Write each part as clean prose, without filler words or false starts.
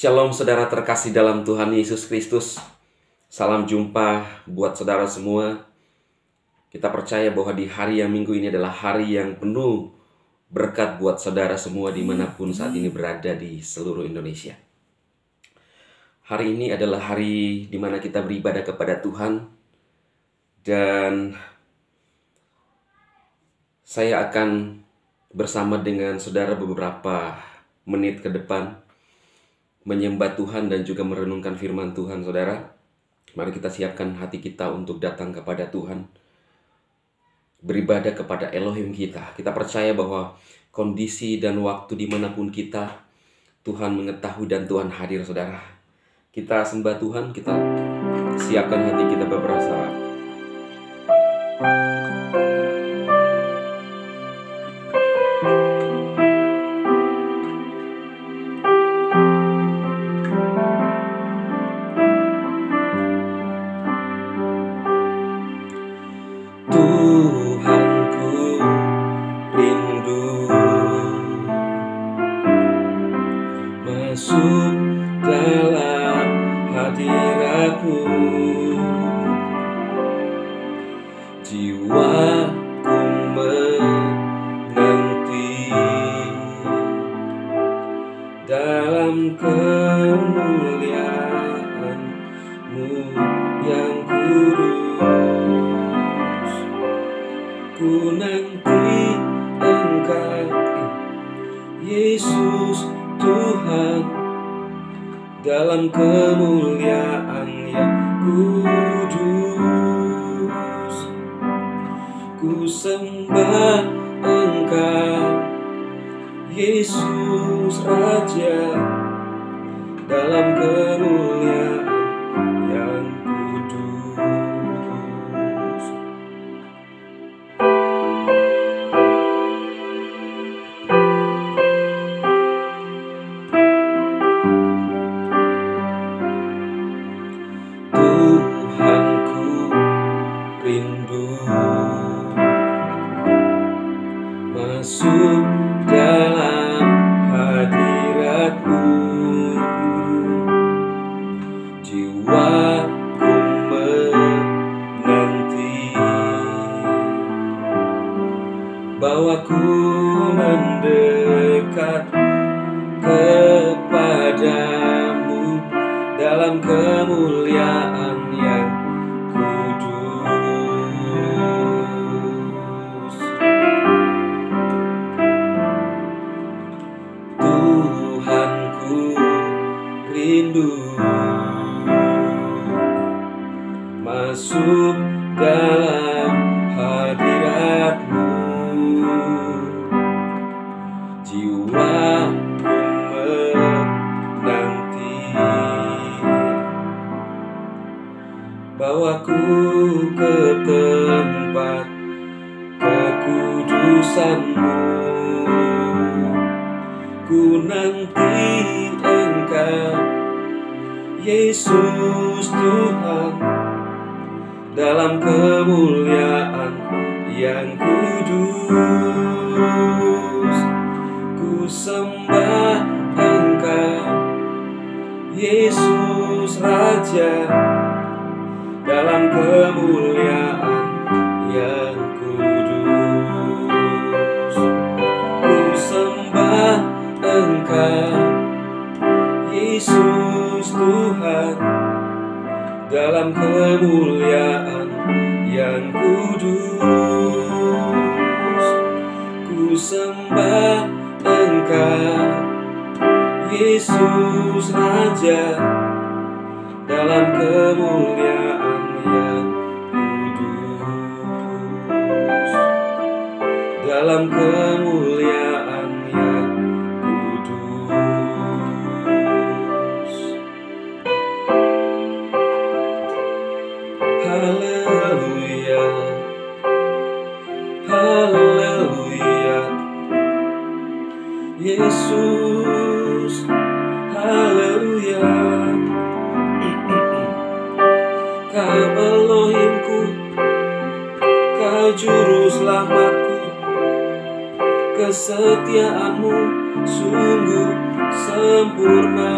Shalom saudara terkasih dalam Tuhan Yesus Kristus. Salam jumpa buat saudara semua. Kita percaya bahwa di hari yang minggu ini adalah hari yang penuh berkat buat saudara semua dimanapun saat ini berada di seluruh Indonesia. Hari ini adalah hari di mana kita beribadah kepada Tuhan. Dan saya akan bersama dengan saudara beberapa menit ke depan menyembah Tuhan dan juga merenungkan firman Tuhan, saudara. Mari kita siapkan hati kita untuk datang kepada Tuhan, beribadah kepada Elohim kita. Kita percaya bahwa kondisi dan waktu dimanapun kita, Tuhan mengetahui dan Tuhan hadir, saudara. Kita sembah Tuhan, kita siapkan hati kita beberapa saat. Tuhanku rindu masuk dalam hadirat-Mu. Jiwaku menanti dalam kemuliaan-Mu yang kudus. Ku nanti Engkau, Yesus Tuhan, dalam kemuliaan yang kudus. Ku sembah Engkau, Yesus Raja, dalam kemuliaan yang kudus. Tuhanku rindu masuk dalam hadirat-Mu. Jiwaku menanti, bawaku mendekat kepadamu dalam kemuliaan yang kudus. Tuhanku rindu masuk dalam hadirat-Mu. Jiwaku menanti, bawaku ke tempat kekudusan-Mu. Ku nanti Engkau, Yesus Tuhan, dalam kemuliaan yang kudus. Ku sembah Engkau, Yesus Raja, dalam kemuliaan yang kudus. Ku sembah Engkau, Yesus Tuhan, dalam kemuliaan yang kudus. Ku sembah Engkau, Yesus Raja, dalam kemuliaan yang kudus. Dalam kemuliaan yang kudus. Haleluya, haleluya, Yesus, haleluya. Kau Elohimku, Kau juru selamatku, kesetiaanmu sungguh sempurna.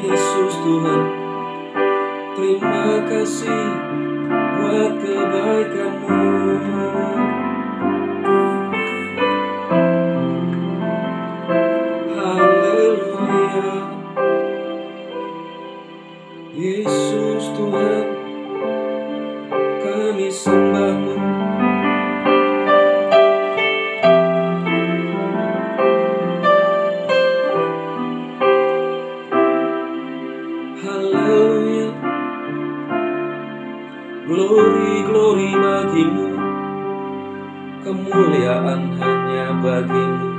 Yesus Tuhan, terima kasih buat kebaikan-Mu. Haleluya. Yesus Tuhan, kami sembah-Mu. Haleluya. Glory, glory bagi-Mu. Kemuliaan hanya bagi-Mu.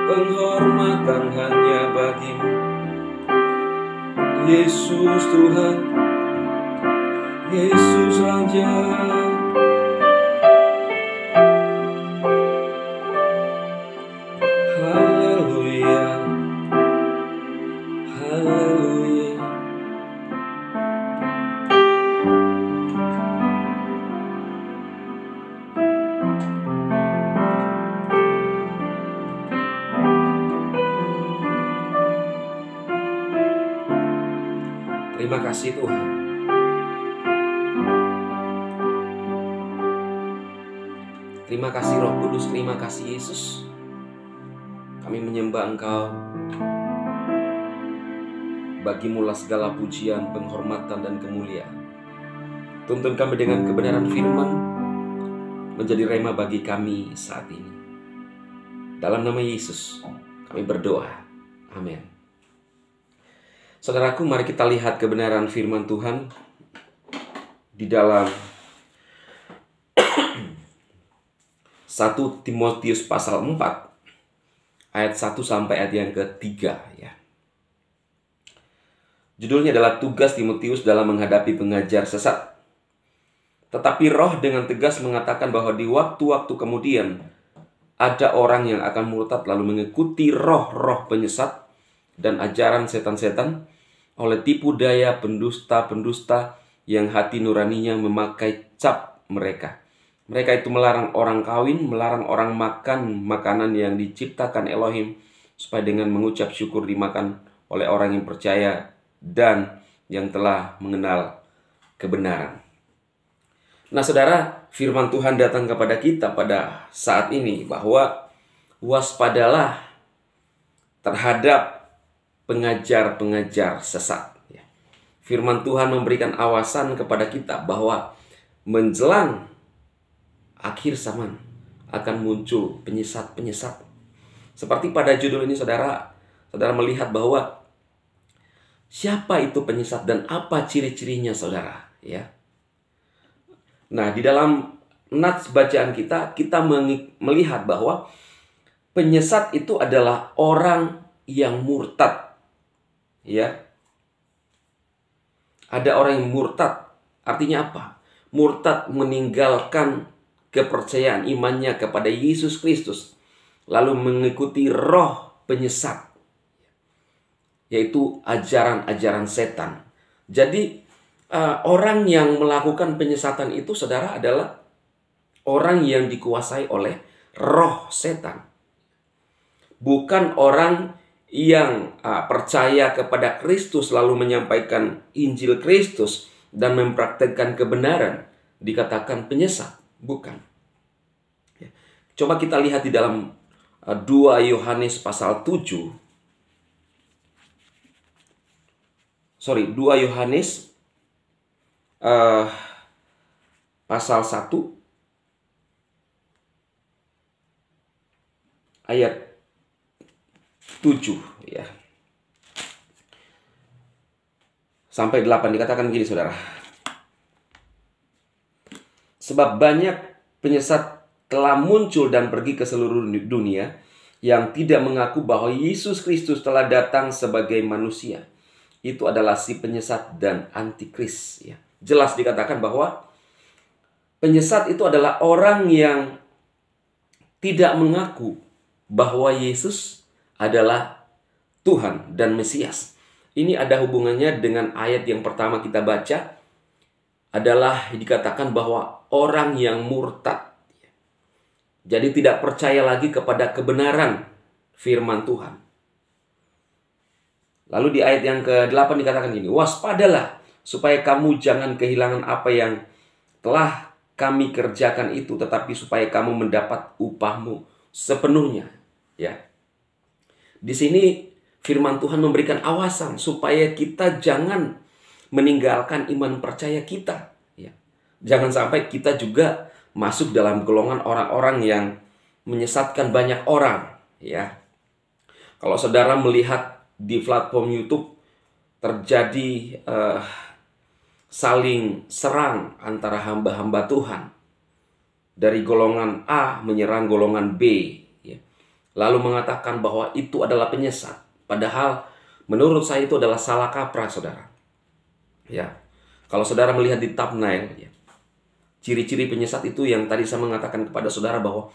Penghormatan hanya bagi-Mu. Yesus Tuhan, Yesus Raja. Haleluya, haleluya. Terima kasih Tuhan. Terima kasih Roh Kudus, terima kasih Yesus. Kami menyembah Engkau. Bagimu-lah segala pujian, penghormatan, dan kemuliaan. Tuntun kami dengan kebenaran firman, menjadi rema bagi kami saat ini. Dalam nama Yesus, kami berdoa. Amin. Saudaraku, mari kita lihat kebenaran firman Tuhan di dalam 1 Timotius pasal 4 ayat 1 sampai ayat yang ketiga ya. Judulnya adalah tugas Timotius dalam menghadapi pengajar sesat. Tetapi Roh dengan tegas mengatakan bahwa di waktu-waktu kemudian ada orang yang akan murtad lalu mengikuti roh-roh penyesat dan ajaran setan-setan oleh tipu daya pendusta-pendusta yang hati nuraninya memakai cap mereka. Mereka itu melarang orang kawin, melarang orang makan makanan yang diciptakan Elohim, supaya dengan mengucap syukur dimakan oleh orang yang percaya dan yang telah mengenal kebenaran. Nah saudara, firman Tuhan datang kepada kita pada saat ini bahwa waspadalah terhadap pengajar-pengajar sesat. Firman Tuhan memberikan awasan kepada kita bahwa menjelang akhir zaman akan muncul penyesat-penyesat. Seperti pada judul ini saudara melihat bahwa siapa itu penyesat dan apa ciri-cirinya saudara ya. Nah, di dalam nats bacaan kita melihat bahwa penyesat itu adalah orang yang murtad. Ya. Ada orang yang murtad. Artinya apa? Murtad meninggalkan kepercayaan imannya kepada Yesus Kristus, lalu mengikuti roh penyesat, yaitu ajaran-ajaran setan. Jadi orang yang melakukan penyesatan itu saudara adalah orang yang dikuasai oleh roh setan. Bukan orang yang percaya kepada Kristus lalu menyampaikan Injil Kristus dan mempraktekkan kebenaran dikatakan penyesat. Bukan. Coba kita lihat di dalam 2 Yohanes pasal 7. 2 Yohanes pasal 1 ayat 7 ya. Sampai 8 dikatakan begini saudara. Sebab banyak penyesat telah muncul dan pergi ke seluruh dunia yang tidak mengaku bahwa Yesus Kristus telah datang sebagai manusia. Itu adalah si penyesat dan antikris ya. Jelas dikatakan bahwa penyesat itu adalah orang yang tidak mengaku bahwa Yesus adalah Tuhan dan Mesias. Ini ada hubungannya dengan ayat yang pertama kita baca. adalah dikatakan bahwa orang yang murtad. Jadi tidak percaya lagi kepada kebenaran firman Tuhan. Lalu di ayat yang ke-8 dikatakan gini, waspadalah supaya kamu jangan kehilangan apa yang telah kami kerjakan itu, tetapi supaya kamu mendapat upahmu sepenuhnya. Ya. Di sini firman Tuhan memberikan awasan supaya kita jangan meninggalkan iman percaya kita. Ya. Jangan sampai kita juga masuk dalam golongan orang-orang yang menyesatkan banyak orang. Ya. Kalau saudara melihat di platform YouTube terjadi saling serang antara hamba-hamba Tuhan. Dari golongan A menyerang golongan B. Ya. Lalu mengatakan bahwa itu adalah penyesat. Padahal menurut saya itu adalah salah kaprah, saudara. Ya. Kalau saudara melihat di thumbnail, ya, ciri-ciri penyesat itu yang tadi saya mengatakan kepada saudara bahwa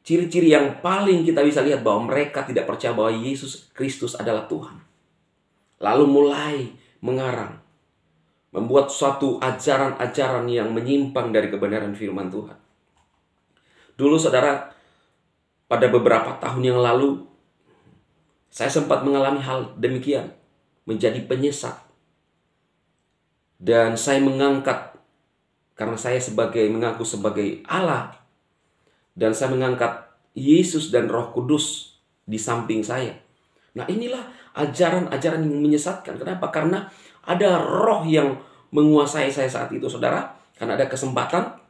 ciri-ciri yang paling kita bisa lihat bahwa mereka tidak percaya bahwa Yesus Kristus adalah Tuhan. Lalu mulai mengarang, membuat suatu ajaran-ajaran yang menyimpang dari kebenaran firman Tuhan. Dulu saudara, pada beberapa tahun yang lalu, saya sempat mengalami hal demikian, menjadi penyesat. Dan saya mengangkat, karena saya mengaku sebagai Allah, dan saya mengangkat Yesus dan Roh Kudus di samping saya. Nah, inilah ajaran-ajaran yang menyesatkan. Kenapa? Karena ada roh yang menguasai saya saat itu, saudara. Karena ada kesempatan.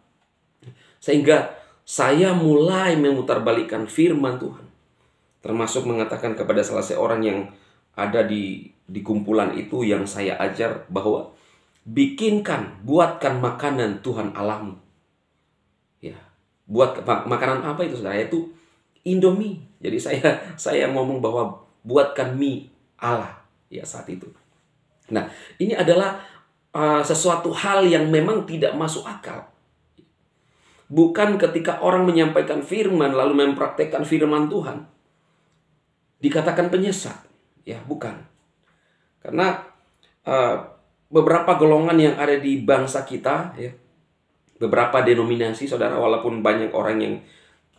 Sehingga saya mulai memutarbalikkan firman Tuhan. Termasuk mengatakan kepada salah seorang yang ada di kumpulan itu yang saya ajar bahwa buatkan makanan Tuhan Allahmu. Ya. Buat makanan apa itu, saudara? Itu Indomie. Jadi saya ngomong bahwa buatkan mie Allah ya saat itu. Nah, ini adalah sesuatu hal yang memang tidak masuk akal. Bukan ketika orang menyampaikan firman lalu mempraktekkan firman Tuhan dikatakan penyesat. Ya, bukan. Karena beberapa golongan yang ada di bangsa kita, ya, beberapa denominasi, saudara, walaupun banyak orang yang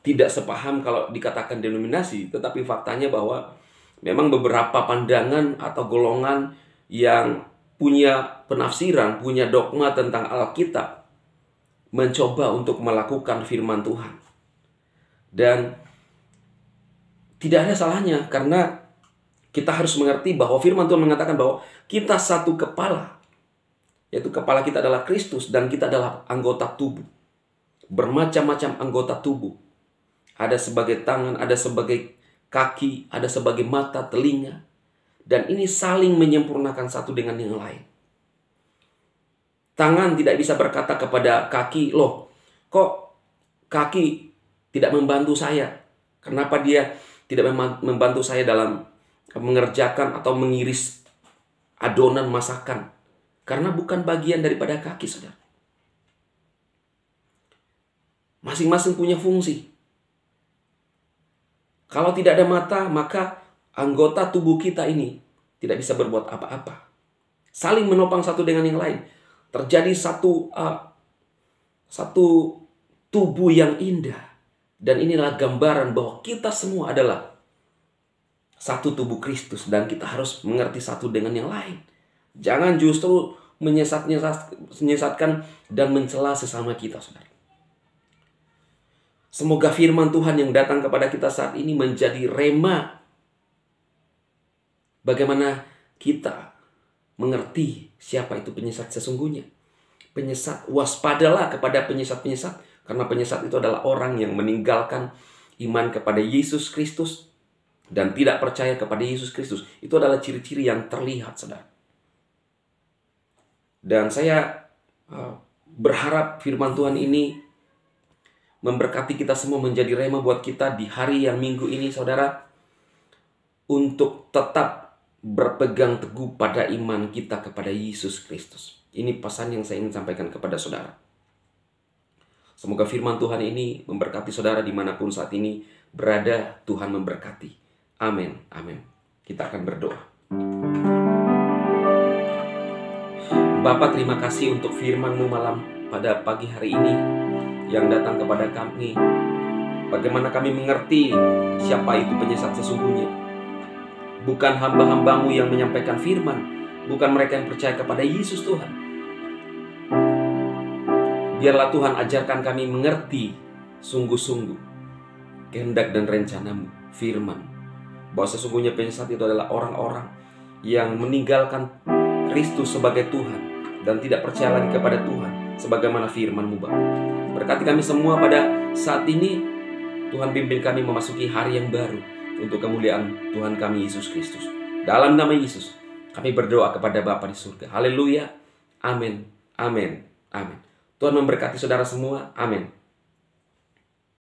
tidak sepaham kalau dikatakan denominasi, tetapi faktanya bahwa memang beberapa pandangan atau golongan yang punya penafsiran, punya dogma tentang Alkitab, mencoba untuk melakukan firman Tuhan. Dan tidak ada salahnya, karena kita harus mengerti bahwa firman Tuhan mengatakan bahwa kita satu kepala, yaitu kepala kita adalah Kristus dan kita adalah anggota tubuh. Bermacam-macam anggota tubuh. Ada sebagai tangan, ada sebagai kaki, ada sebagai mata, telinga. Dan ini saling menyempurnakan satu dengan yang lain. Tangan tidak bisa berkata kepada kaki, loh, kok kaki tidak membantu saya? Kenapa dia tidak membantu saya dalam mengerjakan atau mengiris adonan masakan? Karena bukan bagian daripada kaki, saudara. Masing-masing punya fungsi. Kalau tidak ada mata, maka anggota tubuh kita ini tidak bisa berbuat apa-apa. Saling menopang satu dengan yang lain. Terjadi satu tubuh yang indah. Dan inilah gambaran bahwa kita semua adalah satu tubuh Kristus. Dan kita harus mengerti satu dengan yang lain. Jangan justru menyesatkan dan mencela sesama kita, saudara. Semoga firman Tuhan yang datang kepada kita saat ini menjadi rema. Bagaimana kita mengerti siapa itu penyesat sesungguhnya. Penyesat, waspadalah kepada penyesat-penyesat. Karena penyesat itu adalah orang yang meninggalkan iman kepada Yesus Kristus dan tidak percaya kepada Yesus Kristus. Itu adalah ciri-ciri yang terlihat, saudara. Dan saya berharap firman Tuhan ini memberkati kita semua, menjadi rema buat kita di hari yang minggu ini, saudara. Untuk tetap berpegang teguh pada iman kita kepada Yesus Kristus. Ini pesan yang saya ingin sampaikan kepada saudara. Semoga firman Tuhan ini memberkati saudara dimanapun saat ini berada. Tuhan memberkati. Amin. Amin. Kita akan berdoa. Bapa, terima kasih untuk firman-Mu malam pada pagi hari ini yang datang kepada kami. Bagaimana kami mengerti siapa itu penyesat sesungguhnya. Bukan hamba-hamba-Mu yang menyampaikan firman, bukan mereka yang percaya kepada Yesus Tuhan. Biarlah Tuhan ajarkan kami mengerti sungguh-sungguh kehendak dan rencana-Mu, firman, bahwa sesungguhnya penyesat itu adalah orang-orang yang meninggalkan Kristus sebagai Tuhan dan tidak percaya lagi kepada Tuhan sebagaimana firman-Mu, Bapa. Berkati kami semua pada saat ini. Tuhan pimpin kami memasuki hari yang baru untuk kemuliaan Tuhan kami Yesus Kristus. Dalam nama Yesus kami berdoa kepada Bapa di surga. Haleluya. Amin. Amin. Amin. Tuhan memberkati saudara semua. Amin.